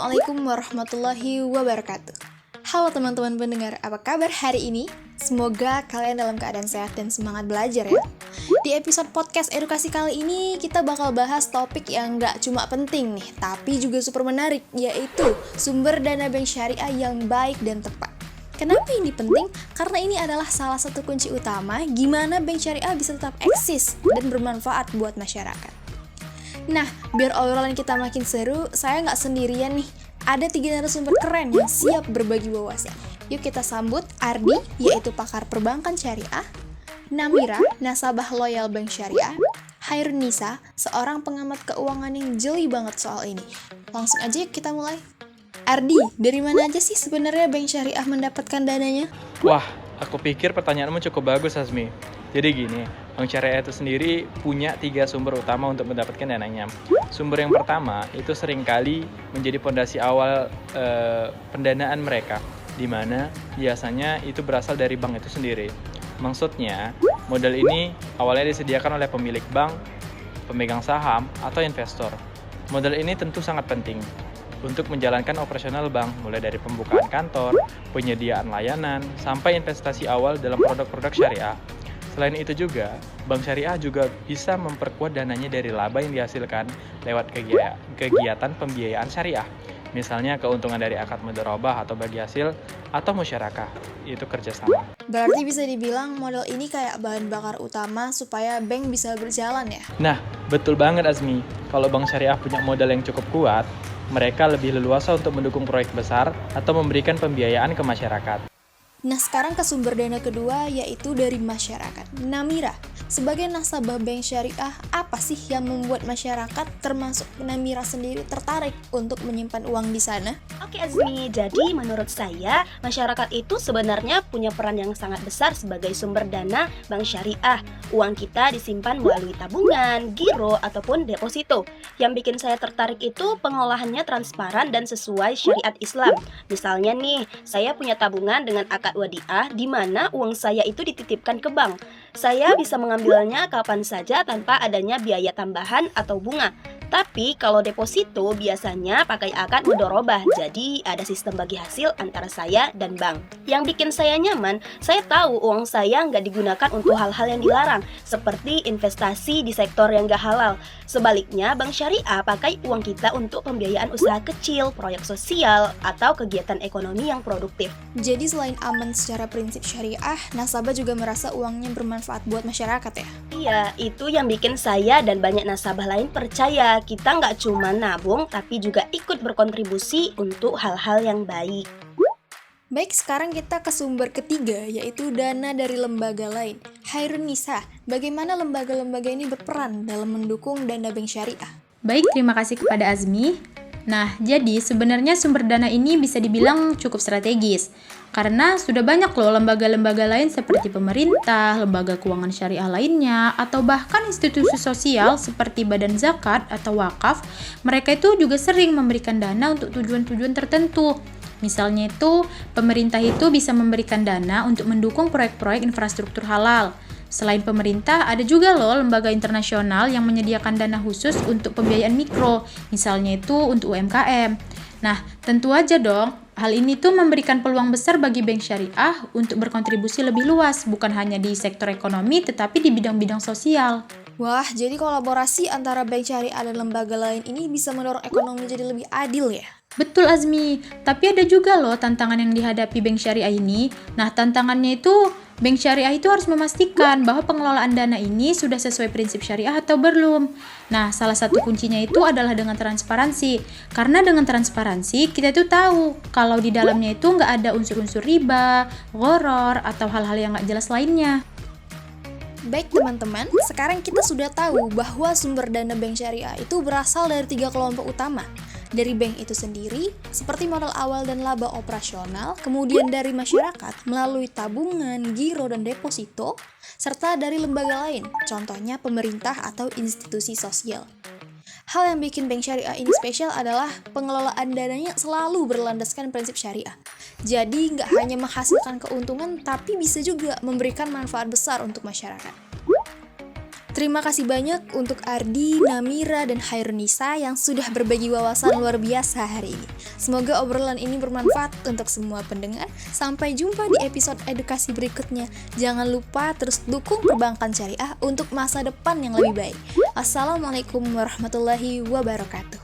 Assalamualaikum warahmatullahi wabarakatuh. Halo teman-teman pendengar, apa kabar hari ini? Semoga kalian dalam keadaan sehat dan semangat belajar ya. Di episode podcast edukasi kali ini, kita bakal bahas topik yang gak cuma penting nih, tapi juga super menarik, yaitu sumber dana bank syariah yang baik dan tepat. Kenapa ini penting? Karena ini adalah salah satu kunci utama gimana bank syariah bisa tetap eksis dan bermanfaat buat masyarakat. Nah, biar obrolan kita makin seru, saya nggak sendirian nih. Ada 3 narasumber keren yang siap berbagi wawasan. Yuk kita sambut Ardi, yaitu pakar perbankan syariah, Namira, nasabah loyal bank syariah, Hairun Nisa, seorang pengamat keuangan yang jeli banget soal ini. Langsung aja yuk kita mulai. Ardi, dari mana aja sih sebenarnya bank syariah mendapatkan dananya? Wah, aku pikir pertanyaanmu cukup bagus, Azmi. Jadi gini, bank syariah itu sendiri punya 3 sumber utama untuk mendapatkan dananya. Sumber yang pertama itu seringkali menjadi fondasi awal pendanaan mereka, di mana biasanya itu berasal dari bank itu sendiri. Maksudnya, modal ini awalnya disediakan oleh pemilik bank, pemegang saham, atau investor. Modal ini tentu sangat penting untuk menjalankan operasional bank, mulai dari pembukaan kantor, penyediaan layanan, sampai investasi awal dalam produk-produk syariah. Selain itu juga, bank syariah juga bisa memperkuat dananya dari laba yang dihasilkan lewat kegiatan pembiayaan syariah. Misalnya keuntungan dari akad mudharabah atau bagi hasil, atau musyarakah, itu kerjasama. Berarti bisa dibilang modal ini kayak bahan bakar utama supaya bank bisa berjalan ya? Nah, betul banget Azmi. Kalau bank syariah punya modal yang cukup kuat, mereka lebih leluasa untuk mendukung proyek besar atau memberikan pembiayaan ke masyarakat. Nah, sekarang ke sumber dana kedua, yaitu dari masyarakat. Namira, sebagai nasabah bank syariah, apa sih yang membuat masyarakat, termasuk Namira sendiri, tertarik untuk menyimpan uang di sana? Oke Azmi, jadi menurut saya, masyarakat itu sebenarnya punya peran yang sangat besar sebagai sumber dana bank syariah. Uang kita disimpan melalui tabungan, giro, ataupun deposito. Yang bikin saya tertarik itu pengolahannya transparan dan sesuai syariat Islam. Misalnya nih, saya punya tabungan dengan akad wadiah di mana uang saya itu dititipkan ke bank. Saya bisa mengambilnya kapan saja tanpa adanya biaya tambahan atau bunga. Tapi kalau deposito biasanya pakai akad mudharabah, jadi ada sistem bagi hasil antara saya dan bank. Yang bikin saya nyaman, saya tahu uang saya nggak digunakan untuk hal-hal yang dilarang, seperti investasi di sektor yang nggak halal. Sebaliknya, bank syariah pakai uang kita untuk pembiayaan usaha kecil, proyek sosial, atau kegiatan ekonomi yang produktif. Jadi selain aman secara prinsip syariah, nasabah juga merasa uangnya bermanfaat buat masyarakat ya? Iya, itu yang bikin saya dan banyak nasabah lain percaya kita nggak cuma nabung, tapi juga ikut berkontribusi untuk hal-hal yang baik. Baik, sekarang kita ke sumber ketiga, yaitu dana dari lembaga lain. Hairun Nisa, bagaimana lembaga-lembaga ini berperan dalam mendukung dana bank syariah? Baik, terima kasih kepada Azmi. Nah, jadi sebenarnya sumber dana ini bisa dibilang cukup strategis. Karena sudah banyak loh lembaga-lembaga lain seperti pemerintah, lembaga keuangan syariah lainnya, atau bahkan institusi sosial seperti badan zakat atau wakaf. Mereka itu juga sering memberikan dana untuk tujuan-tujuan tertentu. Misalnya itu, pemerintah itu bisa memberikan dana untuk mendukung proyek-proyek infrastruktur halal. Selain pemerintah, ada juga loh lembaga internasional yang menyediakan dana khusus untuk pembiayaan mikro, misalnya itu untuk UMKM. Nah, tentu aja dong, hal ini tuh memberikan peluang besar bagi bank syariah untuk berkontribusi lebih luas, bukan hanya di sektor ekonomi, tetapi di bidang-bidang sosial. Wah, jadi kolaborasi antara bank syariah dan lembaga lain ini bisa mendorong ekonomi jadi lebih adil ya? Betul Azmi, tapi ada juga loh tantangan yang dihadapi bank syariah ini. Nah, tantangannya itu bank syariah itu harus memastikan bahwa pengelolaan dana ini sudah sesuai prinsip syariah atau belum. Nah, salah satu kuncinya itu adalah dengan transparansi. Karena dengan transparansi, kita itu tahu kalau di dalamnya itu nggak ada unsur-unsur riba, gharar, atau hal-hal yang nggak jelas lainnya. Baik teman-teman, sekarang kita sudah tahu bahwa sumber dana bank syariah itu berasal dari 3 kelompok utama. Dari bank itu sendiri, seperti modal awal dan laba operasional, kemudian dari masyarakat melalui tabungan, giro, dan deposito, serta dari lembaga lain, contohnya pemerintah atau institusi sosial. Hal yang bikin bank syariah ini spesial adalah pengelolaan dananya selalu berlandaskan prinsip syariah. Jadi nggak hanya menghasilkan keuntungan, tapi bisa juga memberikan manfaat besar untuk masyarakat. Terima kasih banyak untuk Ardi, Namira, dan Hairunisa yang sudah berbagi wawasan luar biasa hari ini. Semoga obrolan ini bermanfaat untuk semua pendengar. Sampai jumpa di episode edukasi berikutnya. Jangan lupa terus dukung perbankan syariah untuk masa depan yang lebih baik. Assalamualaikum warahmatullahi wabarakatuh.